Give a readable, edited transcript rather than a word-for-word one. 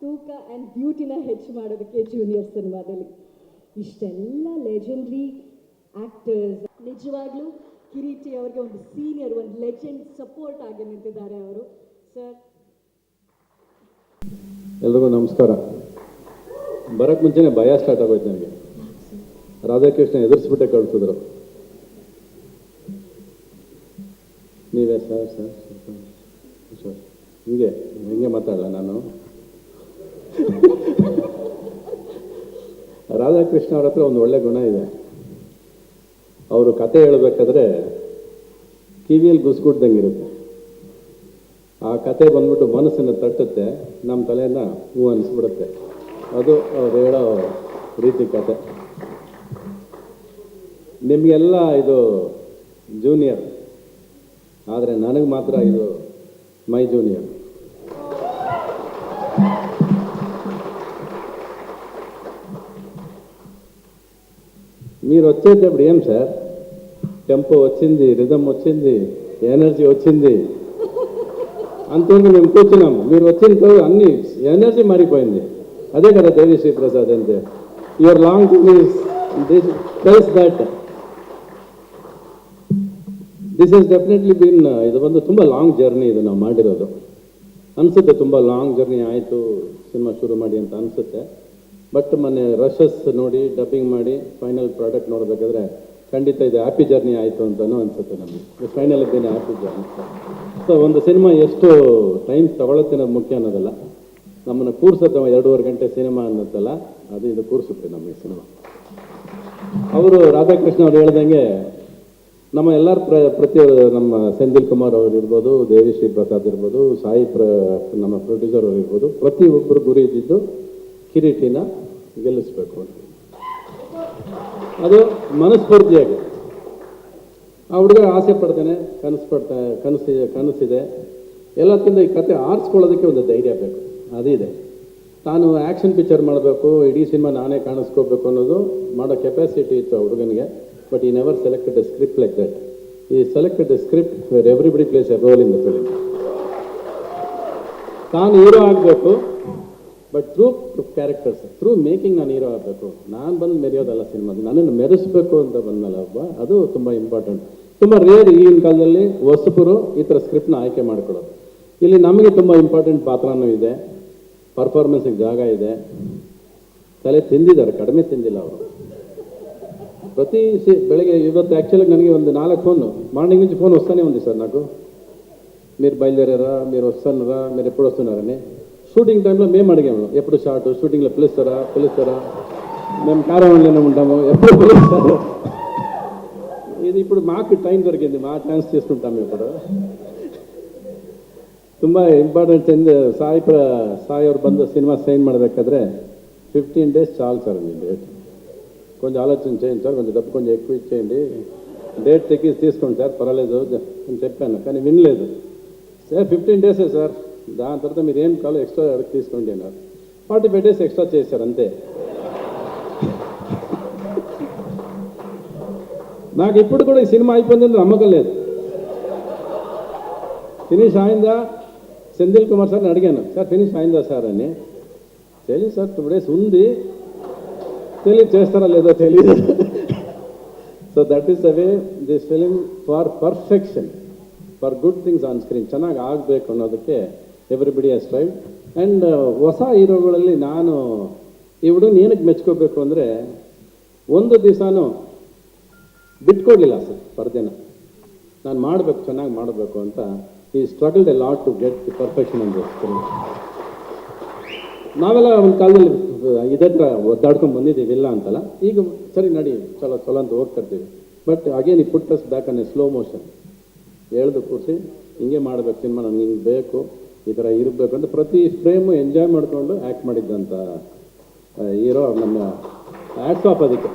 ತೂಕ ಆ್ಯಂಡ್ ಬ್ಯೂಟಿನ ಹೆಚ್ಚು ಮಾಡೋದಕ್ಕೆ ಜೂನಿಯರ್ ಸಿನಿಮಾದಲ್ಲಿ. ಇಷ್ಟೆಲ್ಲ ಲೆಜೆಂಡ್ರಿ ಆ್ಯಕ್ಟರ್ಸ್, ನಿಜವಾಗ್ಲೂ ಕಿರೀಟಿ ಅವರಿಗೆ ಒಂದು ಸೀನಿಯರ್, ಒಂದು ಲೆಜೆಂಡ್ ಸಪೋರ್ಟ್ ಆಗಿ ನಿಂತಿದ್ದಾರೆ ಅವರು. ಸರ್, ಎಲ್ರಿಗೂ ನಮಸ್ಕಾರ. ಬರೋಕ್ಕೆ ಮುಂಚೆನೇ ಭಯ ಸ್ಟಾರ್ಟ್ ಆಗೋಯ್ತು ನನಗೆ. ರಾಧಾಕೃಷ್ಣ ಎದುರಿಸ್ಬಿಟ್ಟೆ ಕಳಿಸಿದ್ರು. ನೀವೇ ಸರ್ ಸರ್ ಸರ್ ಹಿಂಗೆ ಮಾತಾಡಲ್ಲ ನಾನು. ರಾಧಾಕೃಷ್ಣ ಅವ್ರ ಹತ್ರ ಒಂದು ಒಳ್ಳೆ ಗುಣ ಇದೆ. ಅವರು ಕತೆ ಹೇಳಬೇಕಾದ್ರೆ ಕಿವಿಯಲ್ಲಿ ಗುಸ್ಗುಡ್ದಂಗಿರುತ್ತೆ. ಆ ಕತೆ ಬಂದ್ಬಿಟ್ಟು ಮನಸ್ಸನ್ನು ತಟ್ಟುತ್ತೆ, ನಮ್ಮ ತಲೆಯನ್ನ ಹೂ ಅನಿಸ್ಬಿಡುತ್ತೆ. ಅದು ಅವ್ರು ಹೇಳೋ ರೀತಿ ಕತೆ. ನಿಮಗೆಲ್ಲ ಇದು ಜೂನಿಯರ್, ಆದರೆ ನನಗೆ ಮಾತ್ರ ಇದು ಮೈ ಜೂನಿಯರ್. మీరు వచ్చేటప్పుడు ఏం సార్ టెంపో వచ్చింది, రిథమ్ వచ్చింది, ఎనర్జీ వచ్చింది, అంతవరకు మేము కూర్చున్నాము. మీరు వచ్చిన తర్వాత అన్ని ఎనర్జీ మారిపోయింది. అదే కదా దేవిశ్రీ ప్రసాద్ అంటే. Your long tells that this is definitely been, ಇದು ಒಂದು ತುಂಬ ಲಾಂಗ್ ಜರ್ನಿ ಇದು ನಾವು ಮಾಡಿರೋದು ಅನಿಸುತ್ತೆ. ತುಂಬ ಲಾಂಗ್ ಜರ್ನಿ ಆಯಿತು ಸಿನಿಮಾ ಶುರು ಮಾಡಿ ಅಂತ ಅನಿಸುತ್ತೆ. ಬಟ್ ಮೊನ್ನೆ ರಶಸ್ ನೋಡಿ ಡಬ್ಬಿಂಗ್ ಮಾಡಿ ಫೈನಲ್ ಪ್ರಾಡಕ್ಟ್ ನೋಡಬೇಕಾದ್ರೆ ಖಂಡಿತ ಇದು ಹ್ಯಾಪಿ ಜರ್ನಿ ಆಯಿತು ಅಂತಲೂ ಅನಿಸುತ್ತೆ ನಮಗೆ. ಫೈನಲ್ ಇದ್ದೇನೆ ಹ್ಯಾಪಿ ಜರ್ನಿ. ಸೊ ಒಂದು ಸಿನಿಮಾ ಎಷ್ಟು ಟೈಮ್ ತಗೊಳುತ್ತೆ ಅನ್ನೋದು ಮುಖ್ಯ ಅನ್ನೋದಲ್ಲ, ನಮ್ಮನ್ನು ಕೂರಿಸುತ್ತೆ. 2.5 ಗಂಟೆ ಸಿನಿಮಾ ಅನ್ನೋದಲ್ಲ, ಅದು ಇದು ಕೂರಿಸುತ್ತೆ ನಮಗೆ ಸಿನಿಮಾ. ಅವರು ರಾಧಾಕೃಷ್ಣ ಅವ್ರು ಹೇಳ್ದಂಗೆ ನಮ್ಮ ಎಲ್ಲರ ಪ್ರತಿಯೊಬ್ಬರು, ನಮ್ಮ ಸೆಂಥಿಲ್ ಕುಮಾರ್ ಅವರು ಇರ್ಬೋದು, ದೇವಿಶ್ರೀ ಪ್ರಸಾದ್ ಇರ್ಬೋದು, ನಮ್ಮ ಪ್ರೊಡ್ಯೂಸರ್ ಅವರು ಇರ್ಬೋದು, ಪ್ರತಿಯೊಬ್ಬರು ಗುರಿ ಇದ್ದಿದ್ದು ಕಿರೀಟಿನ ಗೆಲ್ಲಿಸ್ಬೇಕು ಅಂತ. ಅದು ಮನಸ್ಫೂರ್ತಿಯಾಗಿ ಆ ಹುಡುಗ ಆಸೆ ಪಡ್ತಾನೆ, ಕನಸಿದೆ. ಎಲ್ಲಕ್ಕಿಂತ ಈ ಕತೆ ಆರಿಸ್ಕೊಳ್ಳೋದಕ್ಕೆ ಒಂದು ಧೈರ್ಯ ಬೇಕು, ಅದಿದೆ. ತಾನು ಆ್ಯಕ್ಷನ್ ಪಿಕ್ಚರ್ ಮಾಡಬೇಕು, ಇಡೀ ಸಿನಿಮಾ ನಾನೇ ಕಾಣಿಸ್ಕೋಬೇಕು ಅನ್ನೋದು ಮಾಡೋ ಕೆಪಾಸಿಟಿ ಇತ್ತು ಆ ಹುಡುಗನಿಗೆ. But he never selected a script like that. He selected a script where everybody plays a role in the film. ತಾನು ಹೀರೋ ಆಗಬೇಕು, but through characters, through making ನಾನು ಹೀರೋ ಆಗಬೇಕು. ನಾನು ಬಂದು ಮೆರೆಯೋದಲ್ಲ ಸಿನಿಮಾದ, ನನ್ನನ್ನು ಮೆರೆಸ್ಬೇಕು ಅಂತ ಬಂದಲ್ಲ ಒಬ್ಬ, ಅದು ತುಂಬ ಇಂಪಾರ್ಟೆಂಟ್. ತುಂಬ ರೇರ್ ಈಗಿನ ಕಾಲದಲ್ಲಿ ಹೊಸಬರು ಈ ಥರ ಸ್ಕ್ರಿಪ್ಟ್ನ ಆಯ್ಕೆ ಮಾಡ್ಕೊಳ್ಳೋದು. ಇಲ್ಲಿ ನಮಗೆ ತುಂಬ ಇಂಪಾರ್ಟೆಂಟ್ ಪಾತ್ರನೂ ಇದೆ, ಪರ್ಫಾರ್ಮೆನ್ಸಿಗೆ ಜಾಗ ಇದೆ. ತಲೆ ತಿಂದಿದ್ದಾರೆ, ಕಡಿಮೆ ತಿಂದಿಲ್ಲ ಅವರು. ಬೆಳಗ್ಗೆ ಇವತ್ತು ಆ್ಯಕ್ಚುಲಾಗಿ ನನಗೆ ಒಂದು 4 ఫోన్లు మార్నింగ్ నుంచి ఫోన్ వస్తూనే ఉంది సార్ నాకు. మీరు బయలుదేరారా, మీరు వస్తున్నారా, మీరు ఎప్పుడు వస్తున్నారని. షూటింగ్ టైంలో మేము అడిగాము, ఎప్పుడు షార్ట్ షూటింగ్లో పిలుస్తారా, మేము కారవాన్లోనే ఉంటాము, ఎప్పుడు పిలుస్తారు. ఇది ఇప్పుడు మాకు టైం దొరికింది, మా ఛాన్స్ తీసుకుంటాము ఇప్పుడు. ತುಂಬ ಇಂಪಾರ್ಟೆಂಟ್ ಸಾಯಿ ಅವ್ರು ಬಂದು ಸಿನಿಮಾ ಸೈನ್ ಮಾಡಬೇಕಾದ್ರೆ 15 days చాలు సార్ మీ డేట్. కొంచెం ఆలోచన చేయండి సార్, కొంచెం డబ్బు కొంచెం ఎక్కువ ఇచ్చేయండి, డేట్ తీసుకోండి సార్, పర్వాలేదు అని చెప్పాను. కానీ వినలేదు. సార్ 15 days సార్, దాని తర్వాత మీరు ఏం కావాలో ఎక్స్ట్రా అడిగి తీసుకోండి అన్నారు. 45 days ఎక్స్ట్రా చేశారు అంతే. నాకు ఇప్పుడు కూడా ఈ సినిమా అయిపోయిందని నమ్మకం లేదు. ఫినిష్ అయిందా సెంథిల్ కుమార్ సార్ని అడిగాను, సార్ ఫినిష్ అయిందా సార్ అని. తెలియదు సార్, 2 days ఉంది, తెలియదు చేస్తారా లేదో తెలియదు. So that is the way this film for perfection, for good things on screen. ಚೆನ್ನಾಗಿ ಆಗಬೇಕು ಅನ್ನೋದಕ್ಕೆ ಎವ್ರಿಬಡಿ ಹ್ಯಾಸ್ ಟ್ರೈಡ್. ಆ್ಯಂಡ್ ಹೊಸ ಹೀರೋಗಳಲ್ಲಿ ನಾನು ಈ ಹುಡುಗನ ಏನಕ್ಕೆ ಮೆಚ್ಕೋಬೇಕು ಅಂದರೆ, ಒಂದು ದಿವಸನೂ ಬಿಟ್ಕೊಡ್ಲಿಲ್ಲ ಸರ್ ಪರ್ದೆನ. ನಾನು ಮಾಡಬೇಕು, ಚೆನ್ನಾಗಿ ಮಾಡಬೇಕು ಅಂತ. ಈ struggled a lot to get the perfection on this film. ನಾವೆಲ್ಲ ಒಂದು ಕಾಲದಲ್ಲಿ ಇದತ್ರ ಒದ್ದಾಡ್ಕೊಂಡು ಬಂದಿದ್ದೀವಿ, ಇಲ್ಲ ಅಂತಲ್ಲ. ಈಗ ಸರಿ ನಡಿ ಚಲೋ ಅಂತ ಹೋಗ್ತಿರ್ತೀವಿ. But again he put us back on a slow motion. ಹೇಳ್ದು ಕೂರಿಸಿ ಹಿಂಗೆ ಮಾಡಬೇಕು ಸಿನಿಮಾ, ನನಗೆ ಹಿಂಗೆ ಬೇಕು, ಈ ಥರ ಇರಬೇಕು ಅಂತ ಪ್ರತಿ ಫ್ರೇಮು ಎಂಜಾಯ್ ಮಾಡಿಕೊಂಡು ಆ್ಯಕ್ಟ್ ಮಾಡಿದ್ದಂಥ ಹೀರೋ ನಮ್ಮ ಹ್ಯಾಟ್ಸ್ ಆಫ್ ಅದಕ್ಕೆ.